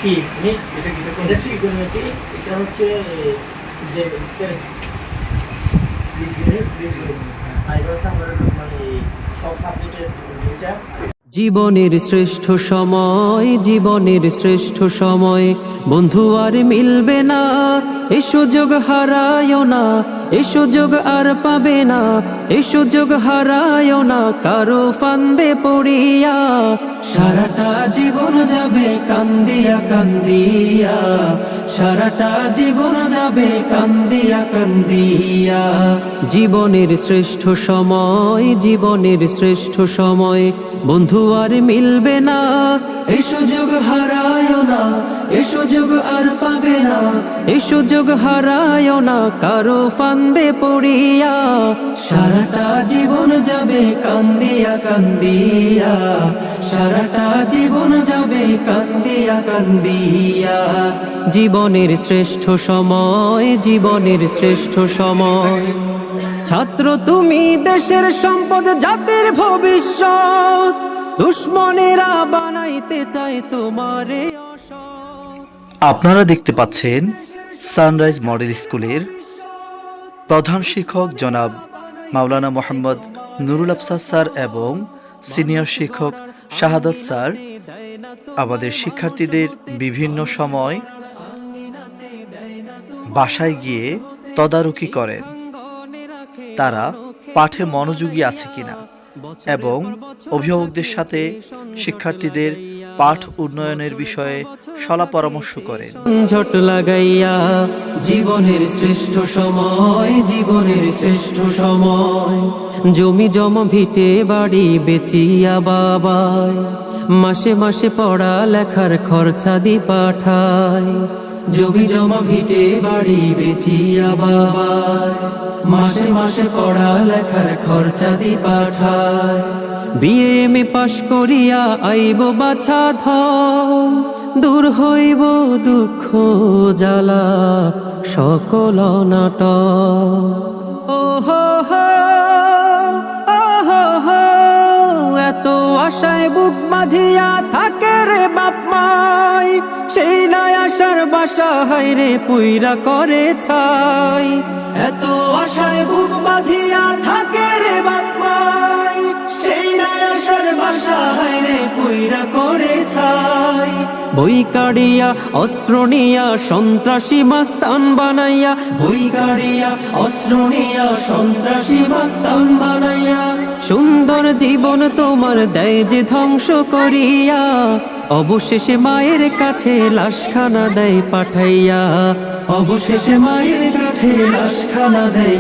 কি এটা ত্রিকোণমিতি, এটা হচ্ছে যে মানে সব সাবজেক্টের দুইটা। জীবনের শ্রেষ্ঠ সময়, জীবনের শ্রেষ্ঠ সময় বন্ধু আর মিলবে না, এ সুযোগ হারায়ও না, এ সুযোগ আর পাবে না, এ সুযোগ হারায়ও না কারো ফান্দে পড়িয়া। সারাটা জীবন যাবে কান্দিয়া কান্দিয়া, সারাটা জীবন যাবে কান্দিয়া কান্দিয়া। জীবনের শ্রেষ্ঠ সময়, জীবনের শ্রেষ্ঠ সময় বন্ধু আর মিলবে না, এ সুযোগ হারায়ও না, এ সুযোগ আর পাবে না, এ সুযোগ হারায়ও না কারো ফান্দে পড়িয়া। সারাটা জীবন যাবে কান্দিয়া কান্দিয়া, সারাটা জীবন যাবে কান্দিয়া কান্দিয়া। জীবনের শ্রেষ্ঠ সময়, জীবনের শ্রেষ্ঠ সময়। ছাত্র তুমি দেশের সম্পদ, জাতির ভবিষ্যৎ, দুশ্মনেরা বানাইতে চায় তোমারে অসৎ। আপনারা দেখতে পাচ্ছেন সানরাইজ মডেল স্কুলের প্রধান শিক্ষক জনাব মাওলানা মোহাম্মদ নুরুল আফসার স্যার এবং সিনিয়র শিক্ষক শাহাদাত স্যার আমাদের শিক্ষার্থীদের বিভিন্ন সময় বাসায় গিয়ে তদারকি করেন তারা পাঠে মনোযোগী আছে কিনা, এবং অভিভাবকদের সাথে শিক্ষার্থীদের পাঠ উন্নয়নের বিষয়ে সলা পরামর্শ করেন। ঝট লাগাইয়া জীবনের শ্রেষ্ঠ সময়, জীবনের শ্রেষ্ঠ সময়। জমি জমা ভিটে বাড়ি বেচিয়া বাবায়, মাসে মাসে পড়া লেখার খরচা দি পাঠায়। জমি জমা ভিটে বাড়ি বেচিয়া বাবায়, মাসে মাসে পড়া লেখার খরচা দি পাঠায়। বিএমএ পাশ করিয়া আইব বাছা ধন, দূর হইব দুঃখ জ্বালা সকল নাটক। ওহো হো, ওহো হো, এত আশায় বুক বাঁধিয়া থাকে রে বাপ মাই, সেই নাই আশার বাসা হায়রে পুইরা করে ছাই। এত আশায় বুক বাঁধিয়া থাকে রে বাপ মাই, সেই নাই আশার বাসা হায়রে পুইরা করে ছাই। বই কাড়িয়া অস্ত্র নিয়া সন্ত্রাসী মাস্তান বানাইয়া, বই কাড়িয়া অস্ত্র নিয়া সন্ত্রাসী মাস্তান বানাইয়া। সুন্দর জীবন তোমার দেয় যে ধ্বংস করিয়া, অবশেষে মায়ের কাছে লাশখানা দেয় পাঠাইয়া, অবশেষে মায়ের কাছে লাশখানা দেয়।